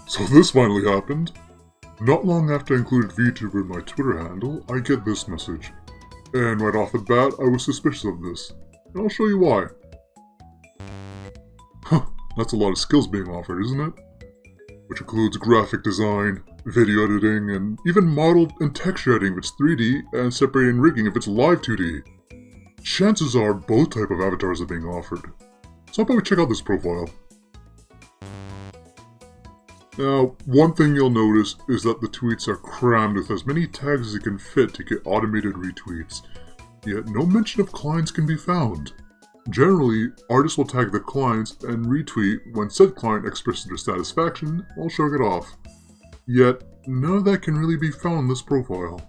So this finally happened. Not long after I included VTuber in my Twitter handle, I get this message. And right off the bat, I was suspicious of this. And I'll show you why. Huh, that's a lot of skills being offered, isn't it? Which includes graphic design, video editing, and even model and texture editing if it's 3D, and separating rigging if it's live 2D. Chances are both type of avatars are being offered. So I'll probably check out this profile. Now, one thing you'll notice is that the tweets are crammed with as many tags as it can fit to get automated retweets, yet no mention of clients can be found. Generally, artists will tag their clients and retweet when said client expresses their satisfaction while showing it off. Yet, none of that can really be found in this profile.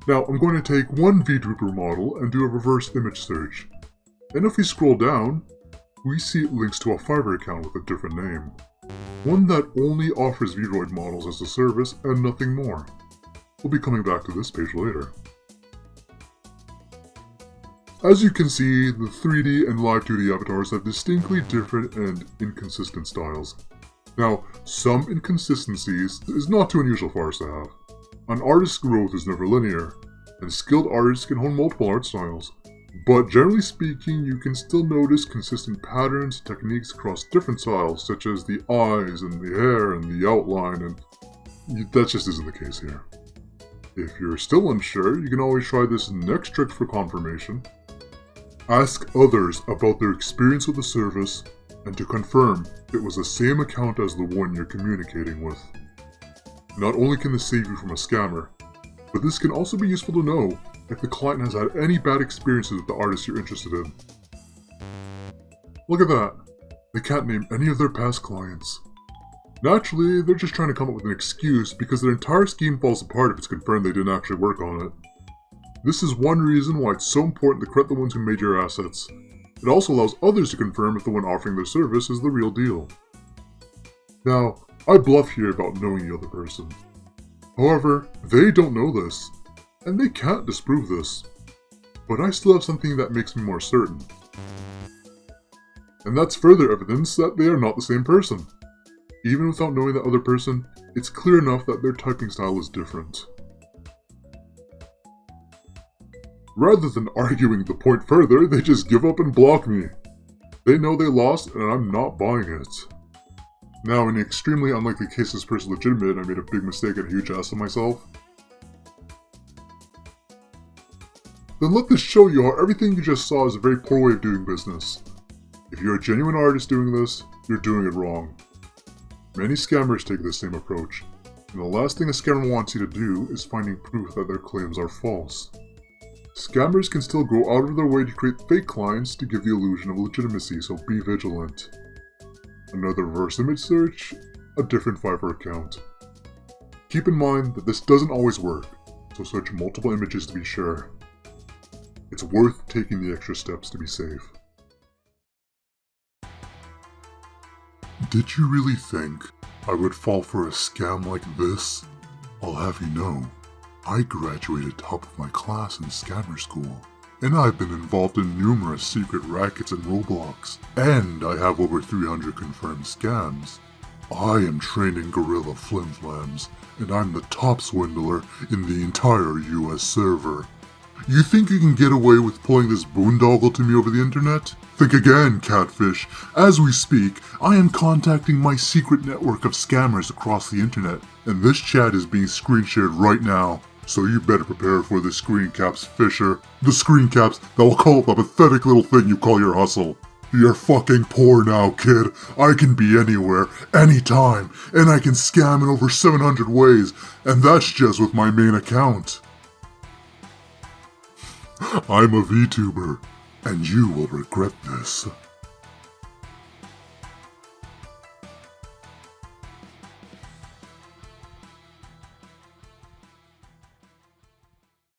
Now, I'm going to take one VTuber model and do a reverse image search. And if we scroll down, we see it links to a Fiverr account with a different name. One that only offers Vroid models as a service and nothing more. We'll be coming back to this page later. As you can see, the 3D and live 2D avatars have distinctly different and inconsistent styles. Now, some inconsistencies is not too unusual for us to have. An artist's growth is never linear, and skilled artists can hone multiple art styles. But generally speaking, you can still notice consistent patterns and techniques across different styles, such as the eyes and the hair and the outline, and that just isn't the case here. If you're still unsure, you can always try this next trick for confirmation. Ask others about their experience with the service, and to confirm it was the same account as the one you're communicating with. Not only can this save you from a scammer, but this can also be useful to know if the client has had any bad experiences with the artist you're interested in. Look at that. They can't name any of their past clients. Naturally, they're just trying to come up with an excuse because their entire scheme falls apart if it's confirmed they didn't actually work on it. This is one reason why it's so important to credit the ones who made your assets. It also allows others to confirm if the one offering their service is the real deal. Now, I bluff here about knowing the other person. However, they don't know this, and they can't disprove this. But I still have something that makes me more certain. And that's further evidence that they are not the same person. Even without knowing the other person, it's clear enough that their typing style is different. Rather than arguing the point further, they just give up and block me. They know they lost, and I'm not buying it. Now, in the extremely unlikely case this person is legitimate and I made a big mistake and a huge ass of myself, then let this show you how everything you just saw is a very poor way of doing business. If you're a genuine artist doing this, you're doing it wrong. Many scammers take this same approach, and the last thing a scammer wants you to do is finding proof that their claims are false. Scammers can still go out of their way to create fake clients to give the illusion of legitimacy, so be vigilant. Another reverse image search, a different Fiverr account. Keep in mind that this doesn't always work, so search multiple images to be sure. It's worth taking the extra steps to be safe. Did you really think I would fall for a scam like this? I'll have you know, I graduated top of my class in scammer school, and I've been involved in numerous secret rackets in Roblox, and I have over 300 confirmed scams. I am trained in Gorilla Flimflams, and I'm the top swindler in the entire US server. You think you can get away with pulling this boondoggle to me over the internet? Think again, catfish. As we speak, I am contacting my secret network of scammers across the internet, and this chat is being screen shared right now. So you better prepare for the screen caps, Fisher. The screen caps that will call up the pathetic little thing you call your hustle. You're fucking poor now, kid. I can be anywhere, anytime, and I can scam in over 700 ways, and that's just with my main account. I'm a VTuber, and you will regret this.